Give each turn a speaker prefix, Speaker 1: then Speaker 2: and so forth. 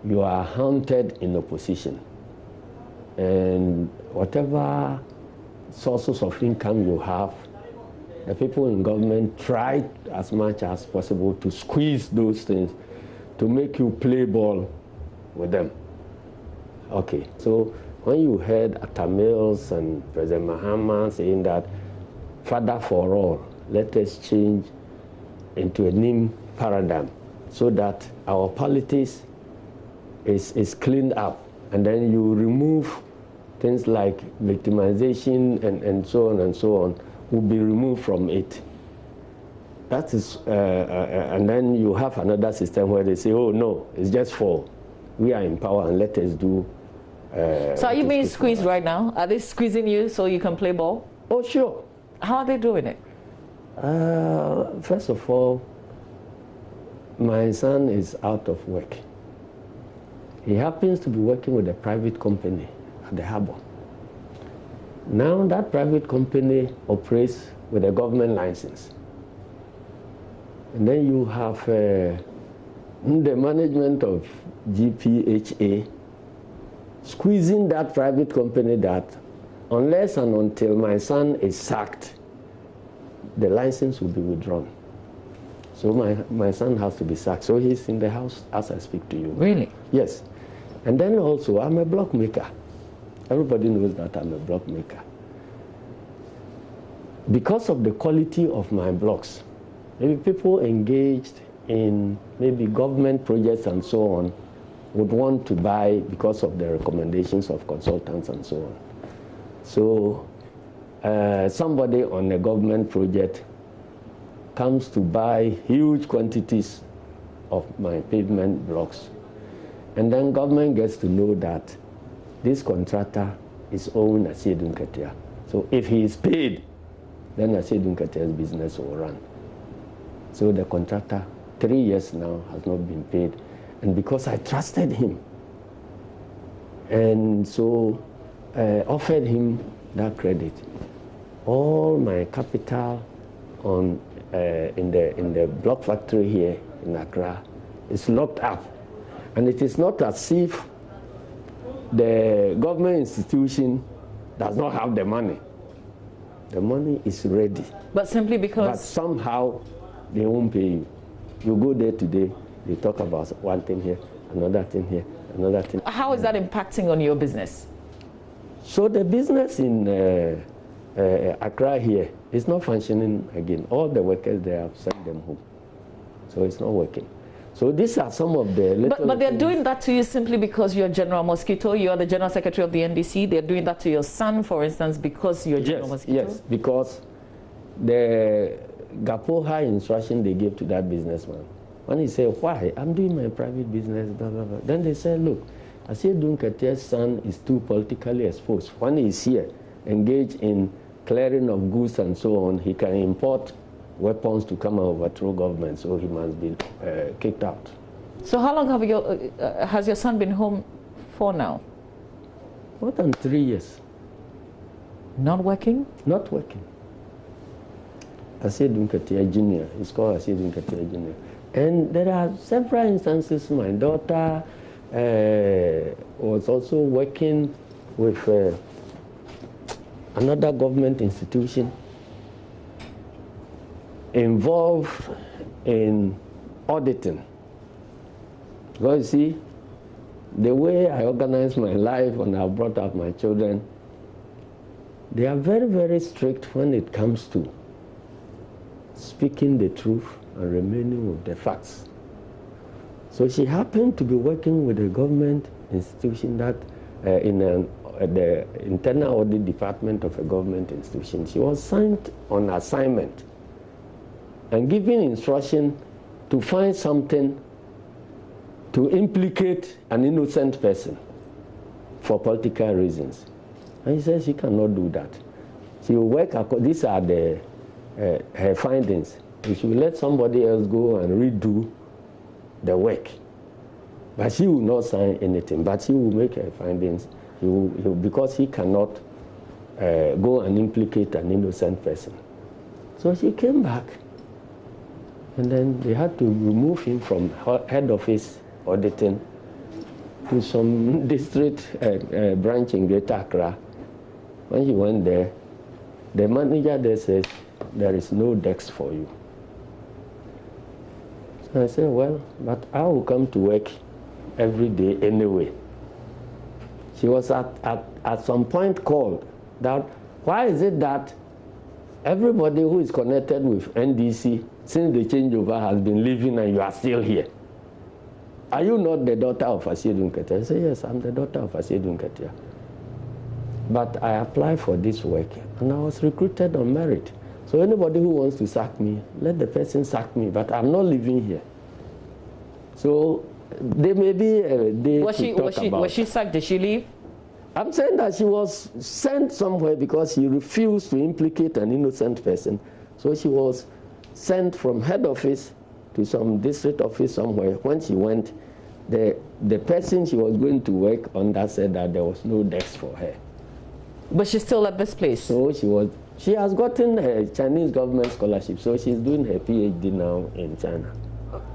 Speaker 1: you are haunted in opposition. And whatever sources of income you have, the people in government try as much as possible to squeeze those things to make you play ball with them. Okay, so when you heard Atta Mills and President Mahama saying that, Father for all, let us change into a new paradigm so that our politics is cleaned up, and then you remove things like victimization and so on and so on will be removed from it. That is, and then you have another system where they say, oh no, it's just for, we are in power and let us do.
Speaker 2: So are you being squeezed right now? Are they squeezing you so you can play ball?
Speaker 1: Oh, sure.
Speaker 2: How are they doing it?
Speaker 1: First of all, my son is out of work. He happens to be working with a private company at the harbor. Now that private company operates with a government license. And then you have the management of GPHA squeezing that private company that unless and until my son is sacked, the license will be withdrawn. So my son has to be sacked. So he's in the house as I speak to you.
Speaker 2: Really?
Speaker 1: Yes. And then also, I'm a block maker. Everybody knows that I'm a block maker. Because of the quality of my blocks, maybe people engaged in maybe government projects and so on would want to buy because of the recommendations of consultants and so on. So somebody on a government project comes to buy huge quantities of my pavement blocks. And then government gets to know that this contractor is owing Asiedu Nketia. So if he is paid, then Asiedu Nketia's business will run. So the contractor, 3 years now, has not been paid. And because I trusted him, and so offered him that credit, all my capital on in the block factory here in Accra is locked up. And it is not as if the government institution does not have the money. The money is ready.
Speaker 2: But simply because...
Speaker 1: But somehow they won't pay you. You go there today, they talk about one thing here, another thing here, another thing.
Speaker 2: How is that impacting on your business?
Speaker 1: So the business in Accra here is not functioning again. All the workers, they have sent them home. So it's not working. So these are some of the little...
Speaker 2: But they're doing that to you simply because you're General Mosquito, you're the General Secretary of the NDC. They're doing that to your son, for instance, because you're General Mosquito?
Speaker 1: Yes, because the Gapoha instruction they gave to that businessman, when he said, why? I'm doing my private business, blah, blah, blah. Then they said, look, Asiedu Nketia's son is too politically exposed. When he's here, engaged in clearing of goods and so on, he can import weapons to come and overthrow government, so he must be kicked out.
Speaker 2: So how long have has your son been home for now?
Speaker 1: More than 3 years.
Speaker 2: Not working?
Speaker 1: Not working. Asiedu Nketia Jr. It's called Asiedu Nketia Jr. And there are several instances. My daughter was also working with another government institution involved in auditing. Because you see, the way I organize my life when I brought up my children, they are very, very strict when it comes to speaking the truth and remaining with the facts. So she happened to be working with a government institution that in the internal audit department of a government institution. She was sent on assignment and given instruction to find something to implicate an innocent person for political reasons. And he says she cannot do that. She will work, these are her findings. She will let somebody else go and redo the work. But she will not sign anything, but she will make her findings because he cannot go and implicate an innocent person. So she came back. And then they had to remove him from head office auditing to some district branch in Greater Accra. When she went there, the manager there says, there is no desk for you. So I said, well, but I will come to work every day anyway. She was at some point called that, why is it that everybody who is connected with NDC since the changeover has been leaving and you are still here? Are you not the daughter of Asiedu Nketia? I said, yes, I'm the daughter of Asiedu Nketia. But I applied for this work and I was recruited on merit. So anybody who wants to sack me, let the person sack me, but I'm not living here. So there may be a day
Speaker 2: Was she sacked? Did she leave?
Speaker 1: I'm saying that she was sent somewhere because she refused to implicate an innocent person. So she was sent from head office to some district office somewhere. When she went, the person she was going to work under said that there was no desk for her.
Speaker 2: But she's still at this place?
Speaker 1: So she has gotten a Chinese government scholarship, so she's doing her PhD now in China.